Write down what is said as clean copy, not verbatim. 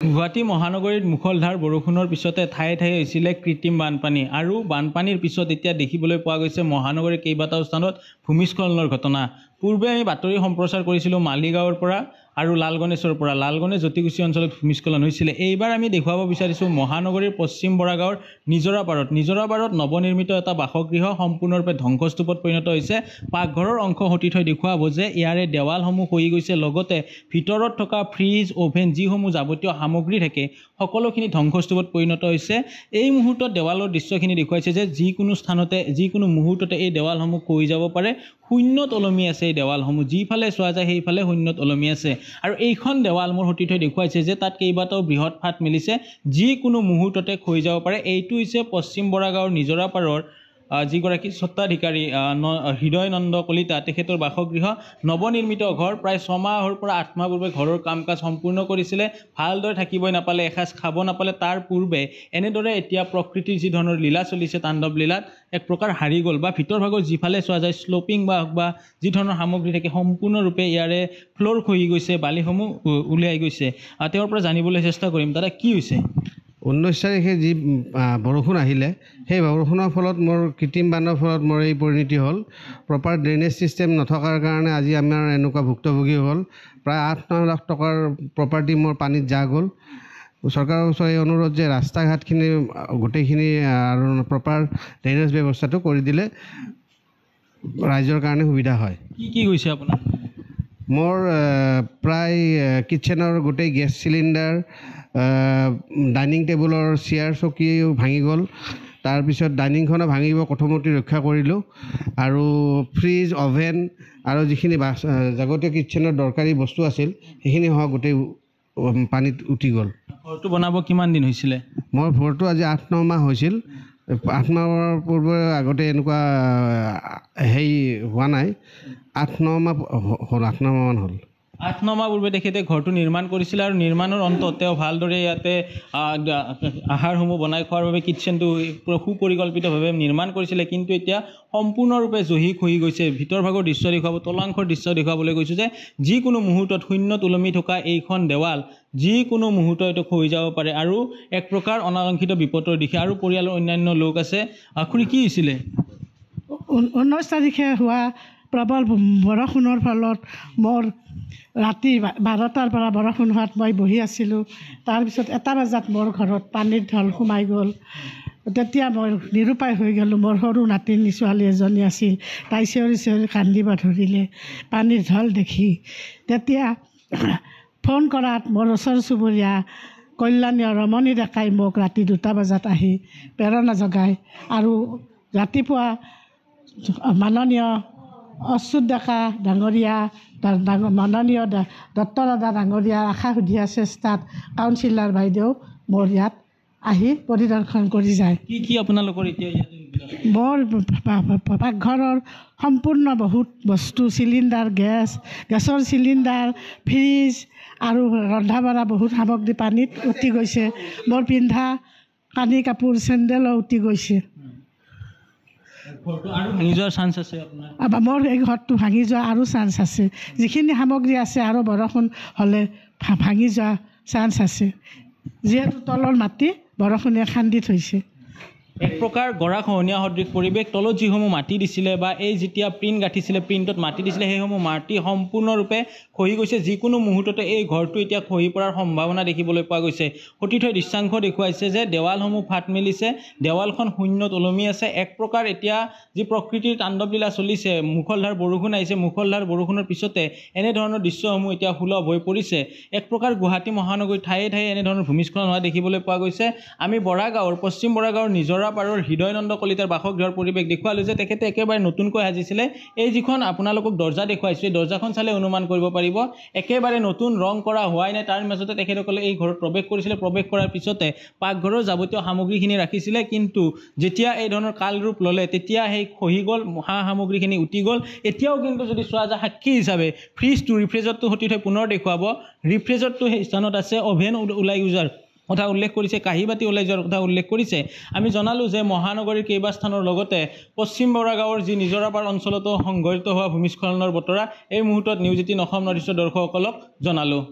গুৱাহাটী মহানগৰীত মুখলধাৰ বৰষুণৰ পিছতে ঠায়ে ঠায়ে হৈছিলে কৃত্ৰিম বানপানী আৰু বানপানীৰ পিছত এতিয়া দেখিবলৈ পোৱা গৈছে মহানগৰীৰ কেইবাটাও স্থানত ভূমিস্খলনৰ ঘটনা। পূৰ্বে আমি বাতৰি সম্প্ৰচাৰ কৰিছিলোঁ মালিগাঁৱৰ পৰা আৰু লালগণেশৰ পৰা। লালগণেশ জ্যোতিকুছী অঞ্চলত ভূমিস্খলন হৈছিলে। এইবাৰ আমি দেখুৱাব বিচাৰিছোঁ মহানগৰীৰ পশ্চিম বৰাগাঁৱৰ নিজৰাপাৰত। নিজৰাপাৰত নৱনিৰ্মিত এটা বাসগৃহ সম্পূৰ্ণৰূপে ধ্বংসস্তূপত পৰিণত হৈছে। পাকঘৰৰ অংশ সতি থৈ দেখুৱাব যে ইয়াৰে দেৱালসমূহ খহি গৈছে, লগতে ভিতৰত থকা ফ্ৰিজ, অভেন যিসমূহ যাৱতীয় সামগ্ৰী থাকে সকলোখিনি ধ্বংসস্তূপত পৰিণত হৈছে। এই মুহূৰ্তত দেৱালৰ দৃশ্যখিনি দেখুৱাইছে যে যিকোনো স্থানতে যিকোনো মুহূৰ্ততে এই দেৱালসমূহ খহি যাব পাৰে। শূন্যত ওলমি আছে এই দেৱালসমূহ, যিফালে চোৱা যায় সেইফালে শূন্যত ওলমি আছে। আৰু এইখন দেৱাল মোৰ সতি থৈ দেখুৱাইছে যে তাত কেইবাটাও বৃহৎ ফাট মেলিছে, যিকোনো মুহূৰ্ততে খহি যাব পাৰে। এইটো হৈছে পশ্চিম বৰাগাঁৱৰ নিজৰাপাৰৰ যিগৰাকী স্বত্বাধিকাৰী হৃদয় নন্দ কলিতা, তেখেতৰ বাসগৃহ। নৱনিৰ্মিত ঘৰ, প্ৰায় 6 মাহৰ পৰা 8 মাহ পূৰ্বে ঘৰৰ কাম কাজ সম্পূৰ্ণ কৰিছিলে। ভালদৰে থাকিবই নাপালে, এসাঁজ খাব নাপালে। তাৰ পূৰ্বে এনেদৰে এতিয়া প্ৰকৃতিৰ যি ধৰণৰ লীলা চলিছে, তাণ্ডৱ লীলাত এক প্ৰকাৰ হাৰি গ'ল, বা ভিতৰ ভাগৰ যিফালে চোৱা যায় শ্লোপিং বা যি ধৰণৰ সামগ্ৰী থাকে সম্পূৰ্ণৰূপে ইয়াৰে ফ্ল'ৰ খহি গৈছে, বালিসমূহ উলিয়াই গৈছে। তেওঁৰ পৰা জানিবলৈ চেষ্টা কৰিম, দাদা কি হৈছে? 19 তাৰিখে যি বৰষুণ আহিলে, সেই বৰষুণৰ ফলত মোৰ কৃত্ৰিম বানৰ ফলত মোৰ এই পৰিণতি হ'ল। প্ৰপাৰ ড্ৰেইনেজ ছিষ্টেম নথকাৰ কাৰণে আজি আমাৰ এনেকুৱা ভুক্তভোগী হ'ল। প্ৰায় 8-9 লাখ টকাৰ প্ৰপাৰ্টি মোৰ পানীত যা গ'ল। চৰকাৰৰ ওচৰত এই অনুৰোধ যে ৰাস্তা ঘাটখিনি গোটেইখিনি আৰু প্ৰপাৰ ড্ৰেইনেজ ব্যৱস্থাটো কৰি দিলে ৰাইজৰ কাৰণে সুবিধা হয়। কি গৈছে আপোনাৰ? মোৰ প্ৰায় কিটচেনৰ গোটেই গেছ চিলিণ্ডাৰ, ডাইনিং টেবুলৰ চেয়াৰ চকীও ভাঙি গ'ল। তাৰপিছত ডাইনিংখনো ভাঙিব প্ৰথমতে ৰক্ষা কৰিলোঁ, আৰু ফ্ৰিজ, অভেন আৰু যিখিনি যাৱতীয় কিটচেনৰ দৰকাৰী বস্তু আছিল সেইখিনি গোটেই পানীত উটি গ'ল। ঘৰটো বনাব কিমান দিন হৈছিলে? মোৰ ঘৰটো আজি 8-9 মাহ হৈছিল। 8 মাহৰ পূৰ্বে আগতে এনেকুৱা হোৱা নাই। 8-9 মাহ হ'ল, 8-9 মাহমান হ'ল। 8-9 মাহ পূৰ্বে তেখেতে ঘৰটো নিৰ্মাণ কৰিছিলে, আৰু নিৰ্মাণৰ অন্তত তেওঁ ভালদৰে ইয়াতে আহাৰসমূহ বনাই খোৱাৰ বাবে কিটচেনটো সুপৰিকল্পিতভাৱে নিৰ্মাণ কৰিছিলে। কিন্তু এতিয়া সম্পূৰ্ণৰূপে জহি খহি গৈছে। ভিতৰ ভাগৰ দৃশ্য দেখুৱাব, তলাংশৰ দৃশ্য দেখুৱাবলৈ গৈছোঁ যে যিকোনো মুহূৰ্তত শূন্যত ওলমি থকা এইখন দেৱাল যিকোনো মুহূৰ্তত এইটো খহি যাব পাৰে, আৰু এক প্ৰকাৰ অনাকাংক্ষিত বিপদৰ দিশে। আৰু পৰিয়ালৰ অন্যান্য লোক আছে। খুৰী কি হৈছিলে? 19 তাৰিখে হোৱা প্ৰবল বৰষুণৰ ফলত মোৰ ৰাতি 12টাৰ পৰা বৰষুণ হোৱাত মই বহি আছিলোঁ। তাৰপিছত 1টা বজাত মোৰ ঘৰত পানীৰ ঢল সোমাই গ'ল। তেতিয়া মই নিৰুপায় হৈ গ'লোঁ। মোৰ সৰু নাতিনী ছোৱালী এজনী আছিল, তাই চিঞৰি চিঞৰি কান্দিব ধৰিলে পানীৰ ঢল দেখি। তেতিয়া ফোন কৰাত মোৰ ওচৰ চুবুৰীয়া কল্যাণী ৰমণী ডেকাই মোক ৰাতি 2টা বজাত আহি প্ৰেৰণা জগায়, আৰু ৰাতিপুৱা মাননীয় অচ্যুত ডেকা ডাঙৰীয়া, মাননীয় দত্ত দাদা ডাঙৰীয়াৰ আশা সুধিয়া চেষ্টাত কাউন্সিলাৰ বাইদেউ মোৰ ইয়াত আহি পৰিদৰ্শন কৰি যায়। কি আপোনালোকৰ এতিয়া মোৰ পাকঘৰৰ সম্পূৰ্ণ বহুত বস্তু, চিলিণ্ডাৰ, গেছৰ চিলিণ্ডাৰ, ফ্ৰিজ আৰু ৰন্ধা বঢ়া বহুত সামগ্ৰী পানীত উটি গৈছে। মোৰ পিন্ধা কানি কাপোৰ, চেণ্ডেলো উটি গৈছে। ভাঙি যোৱাৰ চান্স আছে আপোনাৰ? মোৰ এই ঘৰটো ভাঙি যোৱা আৰু চান্স আছে। যিখিনি সামগ্ৰী আছে আৰু বৰষুণ হ'লে ভাঙি যোৱা চান্স আছে, যিহেতু তলৰ মাটি বৰষুণে খান্দি থৈছে। এক প্ৰকাৰ গৰাখহনীয়া সদৃশ পৰিৱেশ। তলত যিসমূহ মাটি দিছিলে বা এই যেতিয়া প্ৰিণ্ট গাঁঠিছিলে, প্ৰিণ্টত মাটি দিছিলে, সেইসমূহ মাটি সম্পূৰ্ণৰূপে খহি গৈছে। যিকোনো মুহূৰ্ততে এই ঘৰটো এতিয়া খহি পৰাৰ সম্ভাৱনা দেখিবলৈ পোৱা গৈছে। সতীৰ্থই দৃশ্যাংশ দেখুৱাইছে যে দেৱালসমূহ ফাট মেলিছে, দেৱালখন শূন্যত ওলমি আছে। এক প্ৰকাৰ এতিয়া যি প্ৰকৃতিৰ তাণ্ডৱ লীলা চলিছে, মুখলধাৰ বৰষুণ আহিছে, মুখলধাৰ বৰষুণৰ পিছতে এনেধৰণৰ দৃশ্যসমূহ এতিয়া সুলভ হৈ পৰিছে। এক প্ৰকাৰ গুৱাহাটী মহানগৰীৰ ঠায়ে ঠায়ে এনেধৰণৰ ভূমিস্খলন হোৱা দেখিবলৈ পোৱা গৈছে। আমি বৰাগাঁৱৰ, পশ্চিম বৰাগাঁৱৰ নিজৰাপাৰৰ হৃদয় নন্দ কলিতাৰ বাসগৃহৰ পৰিৱেশ দেখুৱালোঁ যে তেখেতে একেবাৰে নতুনকৈ সাজিছিলে। এই যিখন আপোনালোকক দৰ্জা দেখুৱাইছোঁ, এই দৰ্জাখন চালে অনুমান কৰিব পাৰিব একেবাৰে নতুন, ৰং কৰা হোৱাই নাই। তাৰ মাজতে তেখেতসকলে এই ঘৰত প্ৰৱেশ কৰিছিলে। প্ৰৱেশ কৰাৰ পিছতে পাকঘৰৰ যাৱতীয় সামগ্ৰীখিনি ৰাখিছিলে, কিন্তু যেতিয়া এই ধৰণৰ কাল ৰূপ ল'লে তেতিয়া সেই খহি গ'ল, সামগ্ৰীখিনি উটি গ'ল। এতিয়াও কিন্তু যদি চোৱা যায় সাক্ষী হিচাপে ফ্ৰিজটো, ৰিফ্ৰিজাৰেটৰটো সতীৰ্থই পুনৰ দেখুৱাব, ৰিফ্ৰিজাৰেটৰটো সেই স্থানত আছে, অভেন ওলাই যোৱাৰ কথা উল্লেখ কৰিছে, কাঁহী বাতি ওলাই যোৱাৰ কথা উল্লেখ কৰিছে। আমি জনালোঁ যে মহানগৰীৰ কেইবা স্থানৰ লগতে পশ্চিম বৰাগাঁৱৰ যি নিজৰাপাৰ অঞ্চলতো সংঘটিত হোৱা ভূমিস্খলনৰ বতৰা এই মুহূৰ্তত নিউজ 18 অসম নৰ্থ ইষ্টৰ দৰ্শকসকলক জনালোঁ।